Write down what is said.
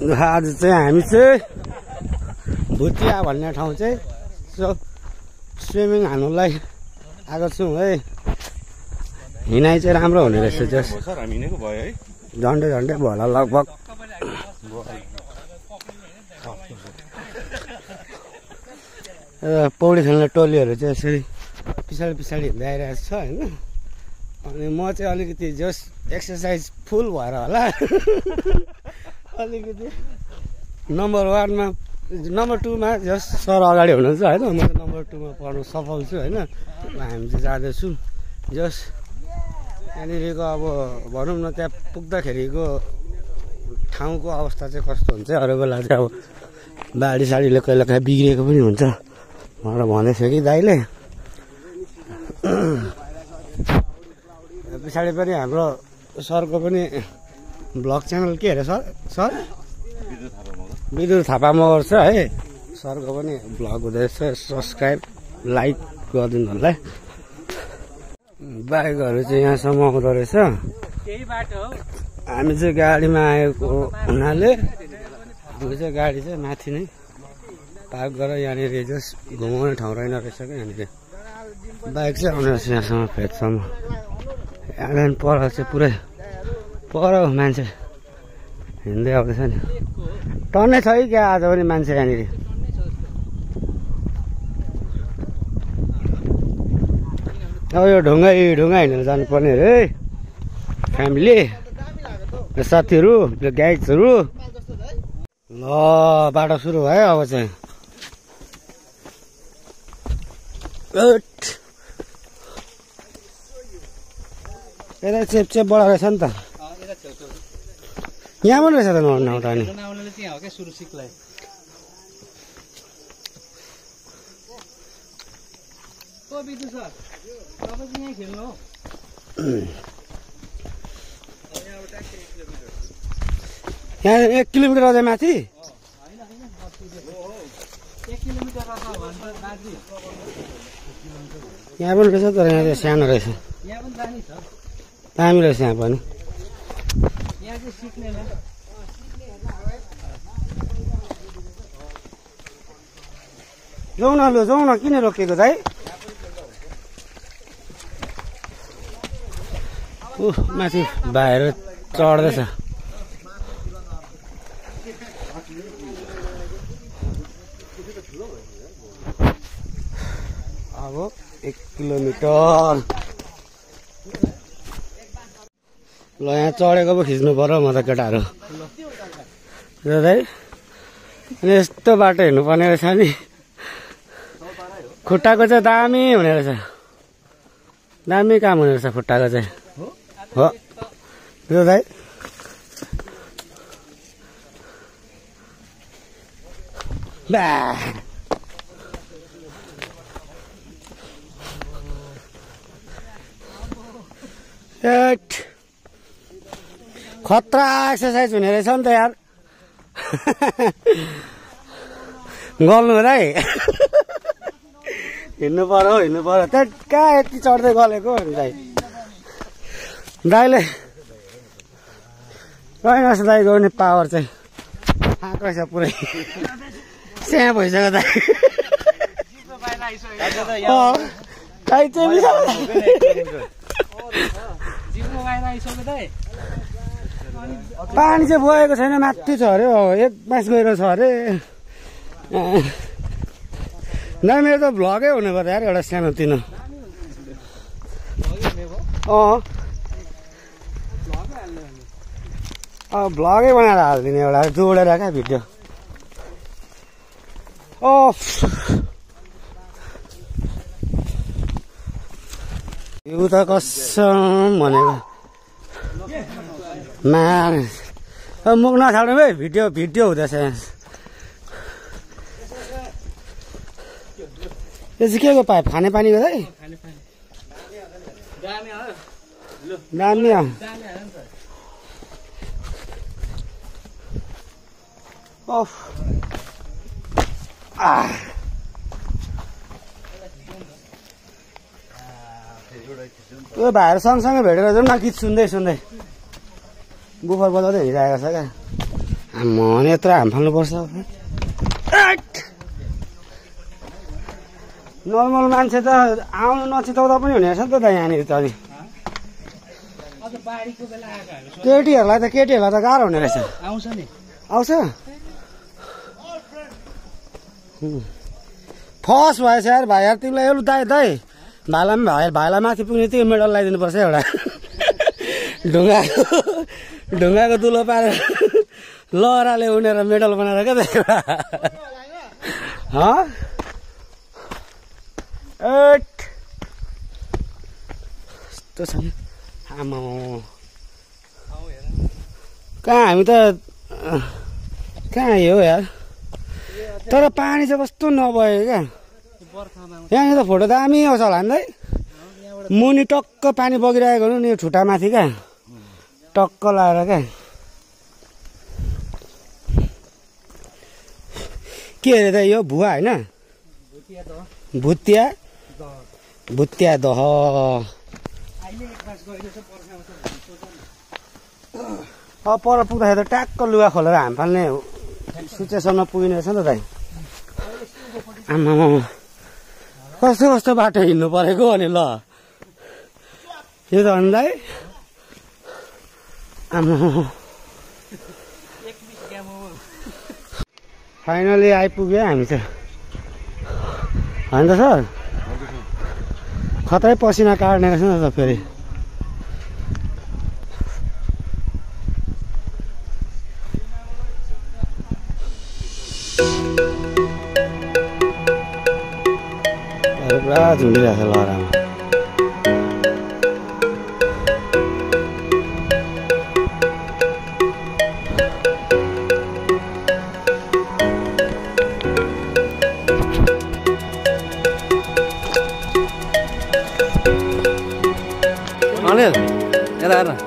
आज चाहिँ हामी चाहिँ भुटिया भन्ने ठाउँ चाहिँ स्विमिङ हान्नुलाई आएको छौँ है। हिँडाइ चाहिँ राम्रो हुने रहेछ। जस झन्डै झन्डै भयो होला लगभग। पौडी खेल्ने टोलीहरू चाहिँ यसरी पछाडि पछाडि हिँड्दै आइरहेको छ होइन। अनि म चाहिँ अलिकति जस एक्सर्साइज फुल भएर होला अलिकति नम्बर 1मा नम्बर 2मा जस सर अगाडि हुनुहुन्छ होइन। म चाहिँ नम्बर 2मा पढ्नु सफल छु होइन। हामी चाहिँ जाँदैछौँ जस यहाँनिरको अब भनौँ न त्यहाँ पुग्दाखेरिको ठाउँको अवस्था चाहिँ कस्तो हुन्छ। अरू बेला चाहिँ अब बाढी साडीले कहिले काहीँ बिग्रिएको पनि हुन्छ भनेर भनेको थियो कि दाइले। पछाडि पनि हाम्रो सरको पनि ब्लग च्यानल के अरे सर विदुर थापा मगर छ है। सरको पनि ब्लग हुँदैछ। सब्सक्राइब लाइक गरिदिनु होला। बाइकहरू चाहिँ यहाँसम्म आउँदो रहेछ। हामी चाहिँ गाडीमा आएको हुनाले हाम्रो चाहिँ गाडी चाहिँ माथि नै पार्क गरेर यहाँनिर जस्ट घुमाउने ठाउँ रहेन रहेछ क्या। यहाँनिर बाइक चाहिँ आउने रहेछ यहाँसम्म फेदसम्म। यहाँदेखि पर चाहिँ पुरै पर मान्छे हिँड्दै आउँदैछ नि। टन्नै छ कि क्या आज पनि मान्छे यहाँनिर। अब यो ढुङ्गा हिँडेर जानुपर्ने अरे है फ्यामिली साथीहरू गाइड्सहरू। ल बाटो सुरु भयो अब चाहिँ। यता चेप बडा रहेछ नि त। यहाँ पनि रहेछ त नआउँदा नि। यहाँ 1 किलोमिटर अझै माथि। यहाँ पनि रहेछ तर यहाँ चाहिँ सानो रहेछ। दामी रहेछ यहाँ पनि। जाउँ न किन रोकेको दाइ। माथि भाइहरू चढ्दैछ। अब 1 किलोमिटर ल यहाँ चढेको पो खिच्नु पर्यो म त केटाहरू दाइ। अनि यस्तो बाटो हिँड्नुपर्ने रहेछ नि। खुट्टाको चाहिँ दामी हुने रहेछ। दामी काम हुने रहेछ खुट्टाको चाहिँ हो दाइ। बा खतरा एक्सर्साइज हुने रहेछ नि त यार। गल्नु दाइ। हिँड्नु पर्यो त्यहाँ कहाँ यति चढ्दै गलेको दाइ। दाइले रहेछ दाइको पनि पावर चाहिँ आएको रहेछ पुरै। स्याहाँ भइसक्यो दाइ। पानी चाहिँ बोकेको छैन माथि छ अरे। 1 मास गएर छ अरे। ना मेरो त भ्लगै हुने भयो यार एउटा सानो तिनो। भ्लगै बनाएर हालिदिने एउटा जोडेर क्या भिडियो। यो त कसम भनेको मुख नछाड्नु है। भिडियो हुँदैछ यहाँ। यो चाहिँ के को पाइप खाने पानीको है। दामी यो भाइहरू सँगसँगै भेटेर जाउँ न। गीत सुन्दै बुफर बजाउँदै हिँडिरहेको छ क्या। आम्म यत्रो हाम फाल्नुपर्छ नर्मल मान्छे त आउनु नचिताउँदा पनि हुने रहेछ नि त यहाँनिर त अनि केटीहरूलाई त गाह्रो हुने रहेछ आउँछ नि आउँछ फर्स्ट भएछ यार भाइ यार तिमीलाई एउटा दाइ भाइलाई माथि पुग्ने त्यो मेडल लगाइदिनु पर्छ एउटा ढुङ्गाको दुलो पारेर लहराले उनेर मेडल बनाएर क्या यस्तो छ नि आमा कहाँ हामी त कहाँ हो यार तर पानी चाहिँ कस्तो नभयो क्या यहाँनिर त फोटो दामी आउँछ होला नि मुनि टक्क पानी बगिरहेको हुनु नि यो ठुटामाथि क्या टक्क लाएर क्या के अरे त यो भुवा होइन भुत्या दह अब पर पुग्दाखेरि त ट्याक्क लुगा खोलेर हाम फाल्ने सिचुएसनमा पुगिने रहेछ नि त दाइ आमा कस्तो कस्तो बाटो हिँड्नु परेको अनि ल यो त अनि दाइ आमा फाइनली आइपुग्यो हामी चाहिँ होइन त सर खतरै पसिना काट्ने रहेछ नि त फेरि पुरा झुलिरहेको छ लहरामा अनिल यता हेर्न